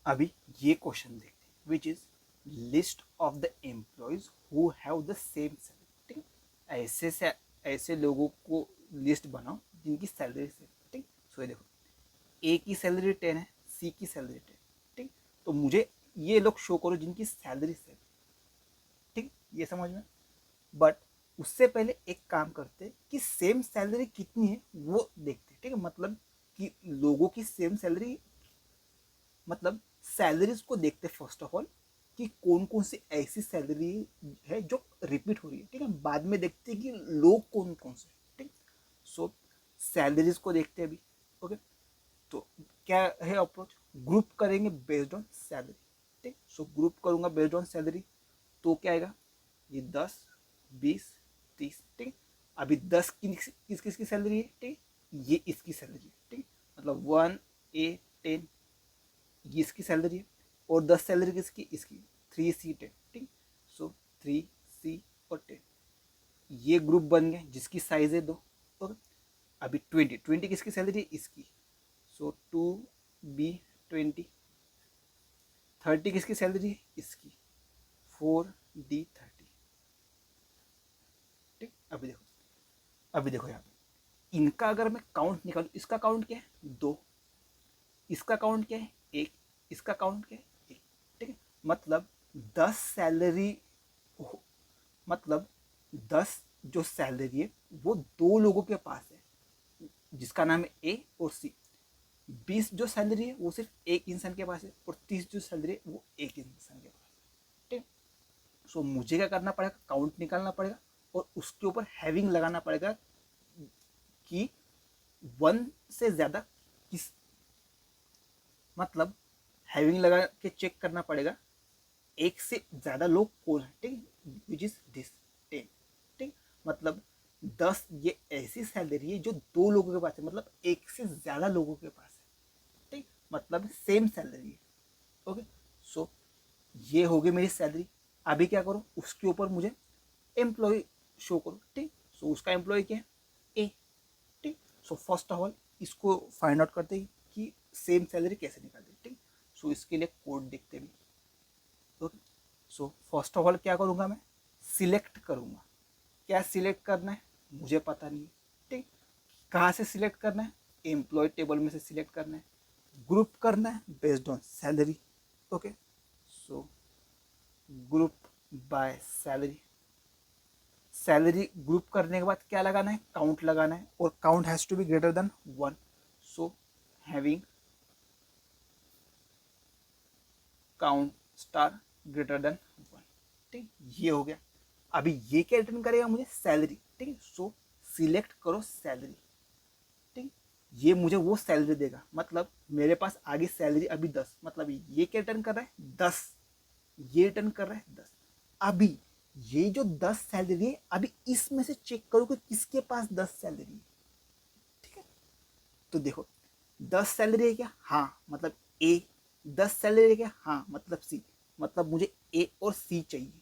अभी ये क्वेश्चन देखते हैं, which is list of the employees who have the same salary. ठीक, ऐसे लोगों को लिस्ट बनाओ जिनकी सैलरी सेम। ठीक, सो ये देखो, ए की सैलरी 10 है, सी की सैलरी 10। ठीक, तो मुझे ये लोग शो करो जिनकी सैलरी सेम। ठीक, ये समझ में। बट उससे पहले एक काम करते कि सेम सैलरी कितनी है वो देखते। ठीक है, मतलब कि लोगों की सेम सैलरी, मतलब सैलरीज को देखते फर्स्ट ऑफ ऑल कि कौन कौन सी ऐसी सैलरी है जो रिपीट हो रही है। ठीक है, बाद में देखते कि लोग कौन कौन से। ठीक, सो सैलरीज को देखते हैं अभी। ओके, तो क्या है अप्रोच, ग्रुप करेंगे बेस्ड ऑन सैलरी। ठीक, सो ग्रुप करूंगा बेस्ड ऑन सैलरी, तो क्या आएगा, ये 10 20 30। ठीक, अभी 10 किस किस की सैलरी है। ठीक, ये इसकी सैलरी है। ठीक, मतलब 1 A 10 ये इसकी सैलरी है, और 10 सैलरी किसकी, इसकी 3C 10। ठीक, सो 3C और 10 ये ग्रुप बन गए जिसकी साइज है 2। ओके, अभी 20 किसकी सैलरी है, इसकी, सो 2B 20। 30 किसकी सैलरी है, इसकी, 4D 30। ठीक, अभी देखो यहाँ पे इनका अगर मैं काउंट निकालू, इसका काउंट क्या है 2, इसका काउंट क्या है 1, इसका काउंट क्या है 1। ठीक है, मतलब 10 सैलरी, मतलब 10 जो सैलरी है वो 2 लोगों के पास है जिसका नाम है ए और सी। 20 जो सैलरी है वो सिर्फ एक इंसान के पास है, और 30 जो सैलरी है वो एक इंसान के पास है। ठीक, सो मुझे क्या करना पड़ेगा, काउंट निकालना पड़ेगा और उसके ऊपर हैविंग लगाना पड़ेगा कि 1 से ज्यादा किस, मतलब हैविंग लगा के चेक करना पड़ेगा एक से ज्यादा लोग कौन है। ठीक, विच इज दिस 10। ठीक, मतलब 10 ये ऐसी सैलरी है जो 2 लोगों के पास है, मतलब एक से ज्यादा लोगों के पास है। ठीक, मतलब सेम सैलरी है। ओके, सो ये हो गई मेरी सैलरी। अभी क्या करो, उसके ऊपर मुझे एम्प्लॉय शो करो। ठीक, सो उसका एम्प्लॉय क्या है, ए। ठीक, सो फर्स्ट ऑफ ऑल इसको फाइंड आउट करते हैं कि सेम सैलरी कैसे निकालते हैं। ठीक, सो इसके लिए कोड देखते हैं। Okay, so first of all क्या करूँगा, मैं सिलेक्ट करूँगा। क्या सिलेक्ट करना है मुझे पता नहीं है। ठीक, कहाँ से सिलेक्ट करना है, एम्प्लॉय टेबल में से सिलेक्ट करना है, ग्रुप करना है based on salary. Okay, so group by salary. Salary group करने के बाद क्या लगाना है, काउंट लगाना है, और count has to be greater than 1। So having count star greater than 1। ठीक, ये हो गया। अभी ये क्या रिटर्न करेगा मुझे, सैलरी। ठीक है, सो सिलेक्ट करो सैलरी। ठीक, ये मुझे वो सैलरी देगा, मतलब मेरे पास आगे सैलरी अभी 10, मतलब ये क्या रिटर्न कर रहा है 10, ये रिटर्न कर रहा है 10। अभी ये जो 10 सैलरी है, अभी इसमें से चेक करो कि किसके पास 10 सैलरी है। ठीक है, तो देखो 10 सैलरी है क्या, हाँ, मतलब ए। 10 सैलरी है क्या, हाँ, मतलब सी। मतलब मुझे ए और सी चाहिए।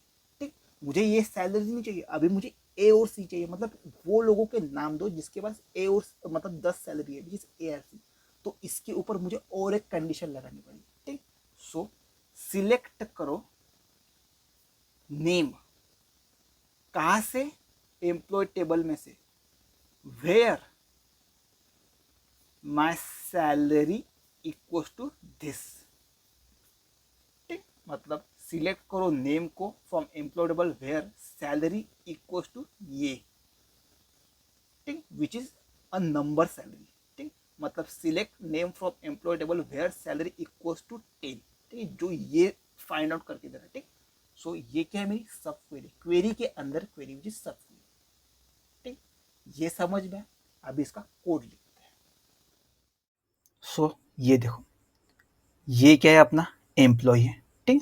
ठीक, मुझे ये सैलरी नहीं चाहिए, अभी मुझे ए और सी चाहिए। मतलब वो लोगों के नाम दो जिसके पास ए और, मतलब 10 सैलरी है, जिस ए और सी। तो इसके ऊपर मुझे और एक कंडीशन लगानी पड़ेगी। ठीक, सो सिलेक्ट करो नेम। कहाँ से, एम्प्लॉय टेबल में से, where my salary equals to this. ठीक, मतलब सिलेक्ट करो नेम को from employee table where salary equals to ये। ठीक, which is a number salary. ठीक, मतलब select name from employee table where salary equals to 10। ठीक, जो ये फाइंड आउट करके दे रहा है। ठीक, सो ये क्या है, मेरी सब क्वेरी, क्वेरी के अंदर क्वेरी विच इज सब क्वेरी। ठीक, ये समझ में। अभी इसका कोड लिखते हैं। सो ये देखो, ये क्या है, अपना एम्प्लॉय है। ठीक,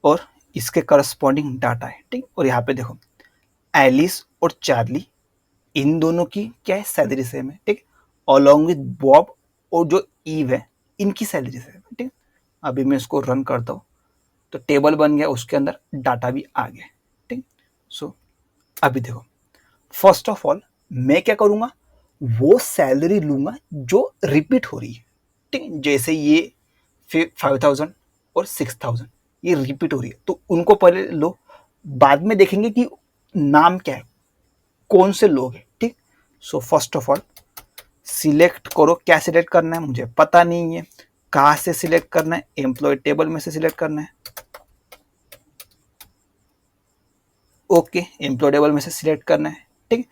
और इसके करस्पॉन्डिंग डाटा है। ठीक, और यहाँ पे देखो एलिस और चार्ली, इन दोनों की क्या है, सैलरी सेम है। ठीक, अलॉन्ग विद बॉब और जो ईव है, इनकी सैलरी सेम है। ठीक, अभी मैं इसको रन करता हूँ तो टेबल बन गया, उसके अंदर डाटा भी आ गया। ठीक, सो अभी देखो, फर्स्ट ऑफ ऑल मैं क्या करूँगा, वो सैलरी लूँगा जो रिपीट हो रही है। ठीक, जैसे ये 5000, और 6000, ये रिपीट हो रही है, तो उनको पहले लो, बाद में देखेंगे कि नाम क्या है, कौन से लोग हैं, ठीक। So first of all select करो, क्या सिलेक्ट करना है मुझे पता नहीं है, कहाँ से सिलेक्ट करना है, एम्प्लॉय टेबल में से सिलेक्ट करना है, ओके, एम्प्लॉय टेबल में से सिलेक्ट करना है, ठीक।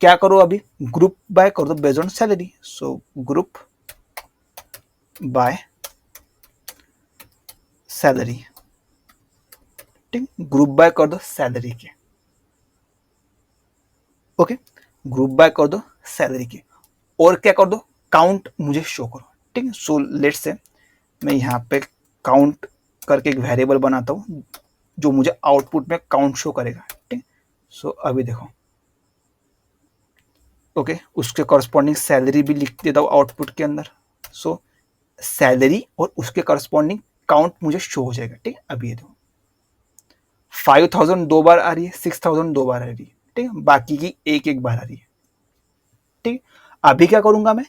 क्या करो अभी, ग्रुप बाय कर दो based on salary, so group by salary, ठीक, ग्रुप बाय कर दो सैलरी के, ओके, ग्रुप बाय कर दो सैलरी के, और क्या कर दो, काउंट मुझे शो करो, ठीक है। सो लेट्स से मैं यहाँ पे काउंट करके एक वेरिएबल बनाता हूँ जो मुझे आउटपुट में काउंट शो करेगा, ठीक। सो अभी देखो, ओके, उसके कॉरस्पॉन्डिंग सैलरी भी लिख देता हूँ आउटपुट के अंदर, सो सैलरी और उसके कॉरस्पॉन्डिंग काउंट मुझे शो हो जाएगा, ठीक है। अभी ये देखो 5000 दो बार आ रही है, 6000 दो बार आ रही है, ठीक है, बाकी की एक एक बार आ रही है, ठीक। अभी क्या करूंगा मैं,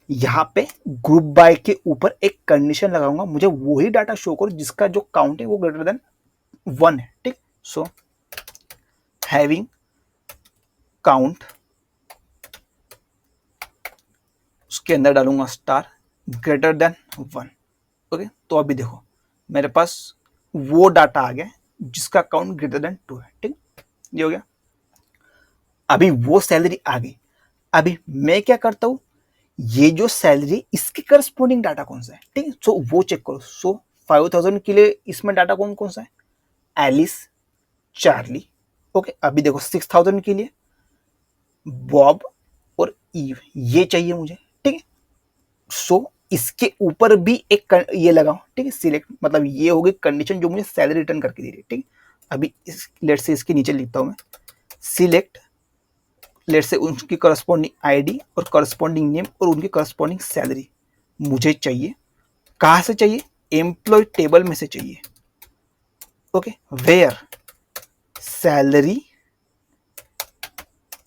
यहाँ पे ग्रुप बाय के ऊपर एक कंडीशन लगाऊंगा, मुझे वही डाटा शो करो जिसका जो काउंट है वो ग्रेटर देन 1 है, ठीक। सो हैविंग काउंट, उसके अंदर डालूंगा स्टार ग्रेटर देन 1, ओके। तो अभी देखो मेरे पास वो डाटा आ गया जिसका काउंट ग्रेटर देन 2 है, ठीक, ये हो गया। अभी वो सैलरी आ गई, अभी मैं क्या करता हूं, ये जो सैलरी इसके करस्पॉन्डिंग डाटा कौन सा है, ठीक है, सो वो चेक करो। सो 5000 के लिए इसमें डाटा कौन कौन सा है, एलिस, चार्ली, ओके। अभी देखो 6000 के लिए बॉब और ईव, ये चाहिए मुझे, ठीक है। सो इसके ऊपर भी एक ये लगाओ, ठीक है, सिलेक्ट, मतलब ये होगी कंडीशन जो मुझे सैलरी रिटर्न करके दे रही है, ठीक। अभी इस लेट से इसके नीचे लिखता हूं मैं, सिलेक्ट लेट से उनकी करस्पॉन्डिंग आईडी और करस्पॉन्डिंग नेम और उनकी करस्पॉन्डिंग सैलरी मुझे चाहिए, कहां से चाहिए, एम्प्लॉय टेबल में से चाहिए, ओके, वेयर सैलरी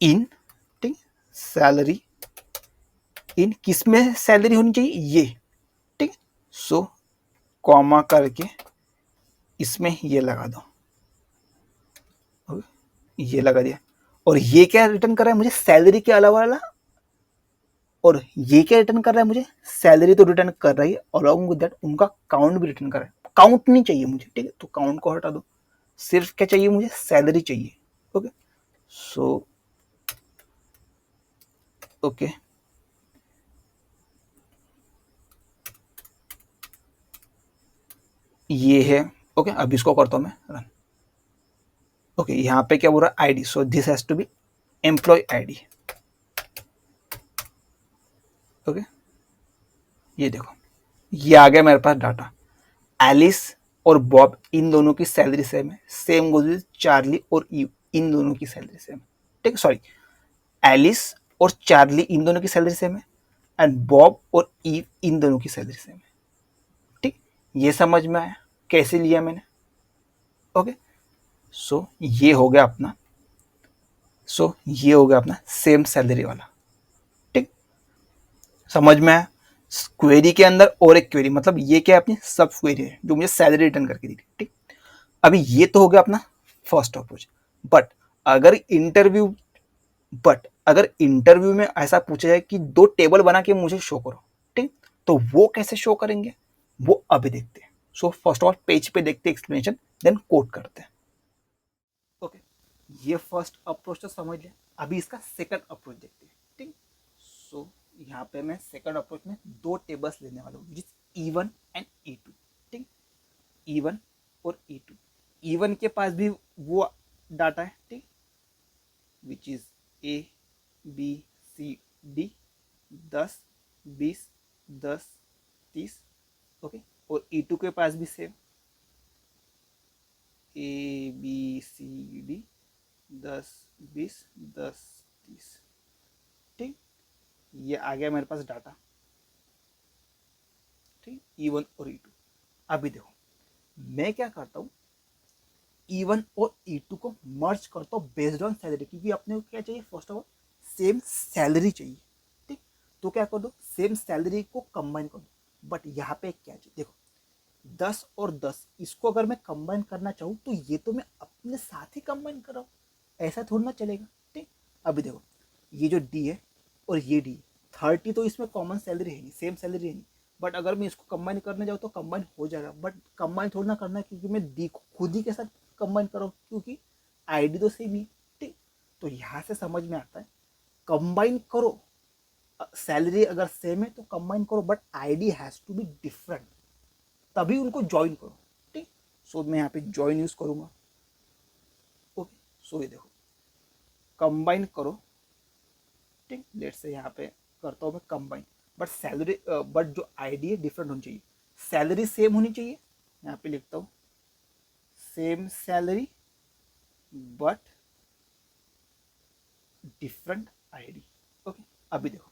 इन, ठीक, सैलरी इन किस में सैलरी होनी चाहिए, ये, ठीक। सो कॉमा करके इसमें ये लगा दो, ये लगा दिया, और ये क्या रिटर्न कर रहा है मुझे, सैलरी के अलावा वाला, और ये क्या रिटर्न कर रहा है मुझे, सैलरी तो रिटर्न कर रही है, अलॉन्ग विद दैट उनका काउंट भी रिटर्न कर रहा है, काउंट नहीं चाहिए मुझे, ठीक है, तो काउंट को हटा दो, सिर्फ क्या चाहिए मुझे, सैलरी चाहिए, ओके। सो ओके, ये है, ओके। अब इसको करता हूं मैं रन, ओके। यहाँ पे क्या बोल रहा है, ID, so this has to be employee ID, okay. ये देखो ये आ गया मेरे पास डाटा, एलिस और बॉब इन दोनों की सैलरी सेम है, सेम गोज विद चार्ली और ईव, इन दोनों की सैलरी सेम है, ठीक, सॉरी, एलिस और चार्ली इन दोनों की सैलरी सेम है, एंड बॉब और ईव इन दोनों की सैलरी सेम है, ठीक। ये समझ में आया कैसे लिया मैंने, ओके। सो ये हो गया अपना, सो ये हो गया अपना सेम सैलरी वाला, ठीक, समझ में आया। क्वेरी के अंदर और एक क्वेरी, मतलब ये क्या है, अपनी सब क्वेरी है जो मुझे सैलरी रिटर्न करके दी थी, ठीक। अभी ये तो हो गया अपना फर्स्ट अप्रोच, बट अगर इंटरव्यू बट अगर इंटरव्यू में ऐसा पूछा जाए कि दो टेबल बना के मुझे शो करो, ठीक, तो वो कैसे शो करेंगे वो अभी देखते हैं। So first of all page पे देखते हैं एक्सप्लेनेशन, देन कोड करते हैं, ओके। ये फर्स्ट अप्रोच तो समझ लिया, अभी इसका सेकंड अप्रोच देखते हैं, ठीक। सो यहाँ पे मैं सेकंड अप्रोच में दो टेबल्स लेने वाला हूँ, जिस E1 एंड E2, ठीक, E1 और E2, E1 के पास भी वो डाटा है, ठीक, विच इज ABCD 10 20 10 30, ओके। और E2 के पास भी सेम ABCD 10 20 10 30, ठीक। ये आ गया मेरे पास डाटा, ठीक, E1 और E2। अभी देखो मैं क्या करता हूँ, E1 और E2 को मर्ज करता हूँ बेस्ड ऑन सैलरी, क्योंकि अपने को क्या चाहिए, first of all same salary चाहिए, ठीक। तो क्या कर दो, सेम सैलरी को कंबाइन कर दो, बट यहाँ पे क्या चाहिए देखो, 10 और 10 इसको अगर मैं कंबाइन करना चाहूँ तो ये तो मैं अपने साथ ही कंबाइन कर रहा हूँ, ऐसा थोड़ा ना चलेगा। ठीक, अभी देखो ये जो डी है और ये डी, 30 तो इसमें कॉमन सैलरी है नहीं, सेम सैलरी है नहीं, बट अगर मैं इसको कंबाइन करने जाऊँ तो कंबाइन हो जाएगा, बट कंबाइन थोड़ा ना करना है क्योंकि मैं डी को खुद ही के साथ कंबाइन कर रहा हूँ क्योंकि आईडी तो सेम ही है। ठीक, तो यहाँ से समझ में आता है कंबाइन करो, सैलरी अगर सेम है तो कंबाइन करो, but ID has to be different, तभी उनको ज्वाइन करो। ठीक, सो मैं यहाँ पे ज्वाइन यूज करूंगा। ओके, सो ये देखो कंबाइन करो। ठीक, लेट से यहाँ पे करता हूँ मैं कंबाइन, बट सैलरी बट जो आईडी है डिफरेंट होनी चाहिए, सैलरी सेम होनी चाहिए। यहाँ पे लिखता हूँ same salary but different ID. Okay, अभी देखो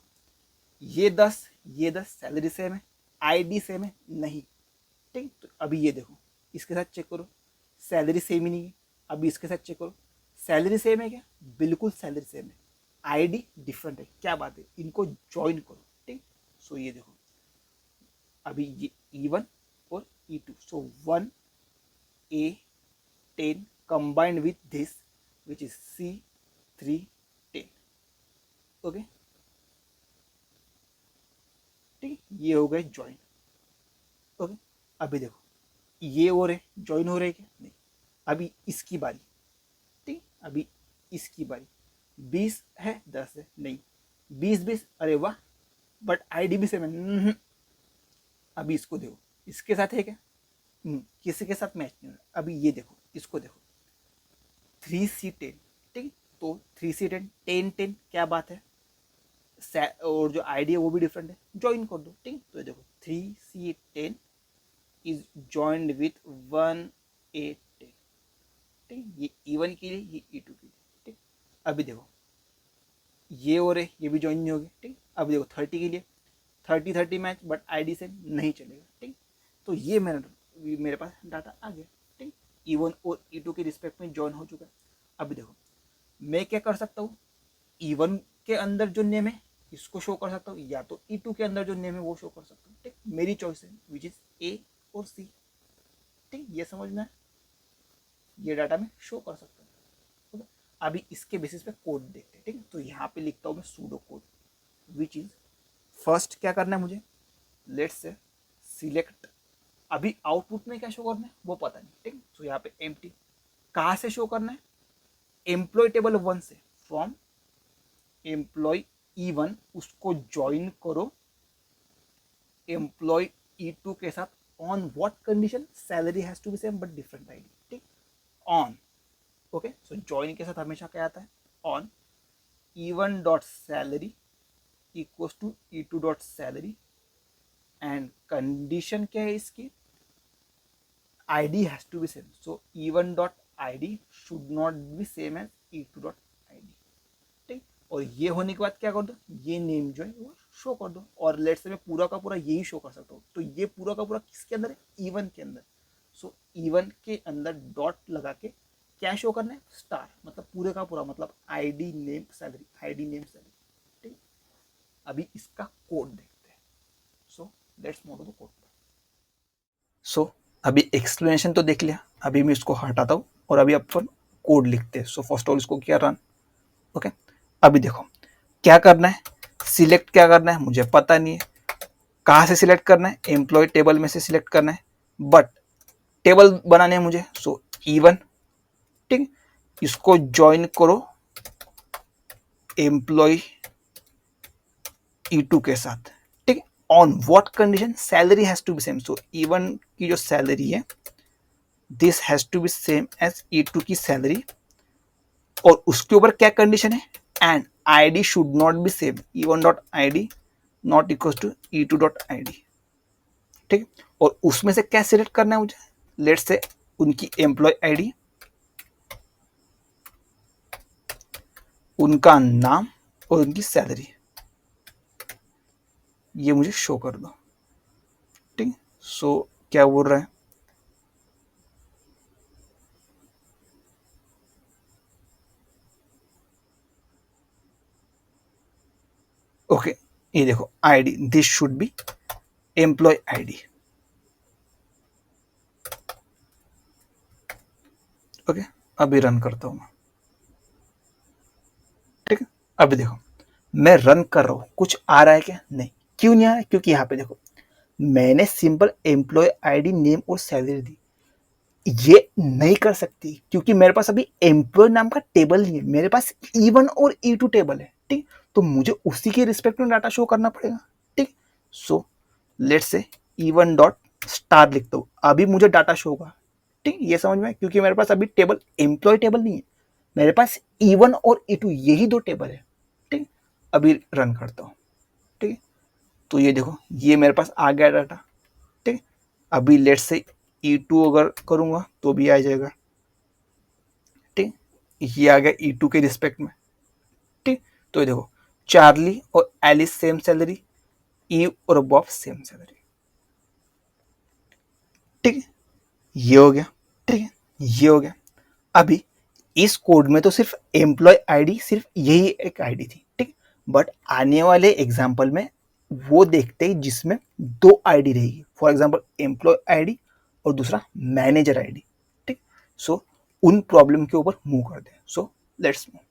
ये 10 सैलरी सेम है, आईडी सेम है नहीं। ठीक, तो अभी ये देखो इसके साथ चेक करो, सैलरी सेम ही नहीं है। अभी इसके साथ चेक करो, सैलरी सेम है क्या, बिल्कुल सैलरी सेम है, आईडी डिफरेंट है, क्या बात है, इनको ज्वाइन करो। ठीक, सो ये देखो अभी ये E1 और E2, so 1A10 combined with this which is C310। Okay, ठीक, ये हो गए ज्वाइन। ओके, अभी देखो ये हो रहे ज्वाइन हो रहे क्या, नहीं। अभी इसकी बारी, ठीक, अभी इसकी बारी, 20 है 10 है नहीं, 20 अरे वाह, बट आईडी भी सेम है। अभी इसको देखो इसके साथ है क्या, किसी के साथ मैच नहीं हो रहा। अभी ये देखो इसको देखो 3C10, ठीक, तो 3C10 10 क्या बात है, और जो आईडी है वो भी डिफरेंट है, ज्वाइन कर दो। ठीक, तो ये देखो 3C10 is joined with 1A10। ठीक, ये E1 के लिए, ये E2 के लिए। ठीक, अभी देखो ये और ये भी ज्वाइन नहीं हो गए। ठीक, अभी देखो 30 के लिए 30 मैच, बट आईडी से नहीं चलेगा। ठीक, तो ये मेरे पास डाटा आ गया। ठीक, E1 और E2 के रिस्पेक्ट में ज्वाइन हो चुका है। अभी देखो मैं क्या कर सकता हूँ, E1 के अंदर जो नेम है इसको शो कर सकता हूँ, या तो E2 के अंदर जो नेम है वो शो कर सकता हूँ। ठीक, मेरी चॉइस है विच इज A और C। ठीक, ये समझ में, ये डाटा में शो कर सकता हूँ। okay? अभी इसके बेसिस पे कोड देखते हैं। ठीक, तो यहाँ पे लिखता हूँ मैं pseudo code which is, first क्या करना है मुझे, लेट्स से सिलेक्ट, अभी आउटपुट में क्या शो करना है वो पता नहीं। ठीक, तो यहाँ पे एम्प्टी, कहाँ से शो करना है, एम्प्लॉय टेबल 1 से, फ्रॉम एम्प्लॉय E1 उसको ज्वाइन करो एम्प्लॉय E2 के साथ, on what condition, salary has to be same but different ID. ठीक, ऑन, ओके, सो ज्वाइन के साथ हमेशा क्या आता है, on E1 dot salary equals to E2 dot salary, and condition क्या है इसकी, ID has to be same, so E1 dot ID should not be same as E2 dot ID. ठीक, और ये होने के बाद क्या कर दो, ये नेम जो है वो शो कर दो, और लेट से मैं पूरा का पूरा यही शो कर सकता हूँ। तो ये पूरा का पूरा किसके अंदर है, E1 के अंदर। सो E1 के अंदर डॉट लगा के क्या शो करना है, स्टार, मतलब पूरे का पूरा, मतलब ID name salary, ID name salary. ठीक, अभी इसका कोड देखते हैं। So let's move to the code. So अभी एक्सप्लेनेशन तो देख लिया, अभी मैं इसको हटाता हूँ और अभी अपन कोड लिखते हैं। सो फर्स्ट ऑल इसको क्या रन, ओके, अभी देखो क्या करना है, सिलेक्ट क्या करना है मुझे पता नहीं है, कहाँ से सिलेक्ट करना है, एम्प्लॉय टेबल में से सिलेक्ट करना है, बट टेबल बनाने हैं मुझे, सो E1। ठीक, इसको ज्वाइन करो एम्प्लॉय E2 के साथ। ठीक, on what condition, salary has to be same, so E1 की जो सैलरी है this has to be same as E2 की सैलरी, और उसके ऊपर क्या कंडीशन है, and ID should not be same, E1 dot ID not equal to E2 dot ID. ठीक, और उसमें से क्या सिलेक्ट करना है मुझे, लेट्स से उनकी एम्प्लॉय आईडी, उनका नाम और उनकी सैलरी, ये मुझे शो कर दो। ठीक, सो क्या बोल रहा है, ओके, ये देखो ID this should be employee ID. Okay, अभी रन करता हूँ मैं। ठीक है, अभी देखो मैं रन कर रहा हूँ, कुछ आ रहा है क्या? नहीं। क्यों नहीं आ रहा है? क्योंकि यहाँ पे देखो मैंने सिंपल एम्प्लॉय आईडी, नेम और सैलरी दी। ये नहीं कर सकती क्योंकि मेरे पास अभी एम्प्लॉय नाम का टेबल नहीं है, मेरे पास E1 और E2 टेबल है। ठीक, तो मुझे उसी के रिस्पेक्ट में डाटा शो करना पड़ेगा। ठीक, so let's say E1 dot star लिखता हूँ, अभी मुझे डाटा शो होगा। ठीक, ये समझ में, क्योंकि मेरे पास अभी टेबल एम्प्लॉय टेबल नहीं है, मेरे पास E1 और E2 यही दो टेबल है। ठीक, अभी रन करता हूँ। ठीक, तो ये देखो ये मेरे पास आ गया डाटा। ठीक, अभी लेट्स से E2 अगर करूँगा तो भी आ जाएगा। ठीक, ये आ गया E2 के रिस्पेक्ट में। ठीक, तो ये देखो चार्ली और एलिस सेम सैलरी, ईव और बॉब सेम सैलरी। ठीक है, ये हो गया। ठीक है, ये हो गया। अभी इस कोड में तो सिर्फ एम्प्लॉय आईडी, सिर्फ यही एक आईडी थी। ठीक, बट आने वाले एग्जाम्पल में वो देखते हैं जिसमें दो आईडी रहेगी, फॉर एग्जाम्पल एम्प्लॉय आईडी और दूसरा मैनेजर आईडी। ठीक, सो उन प्रॉब्लम के ऊपर मूव करते हैं। So let's move.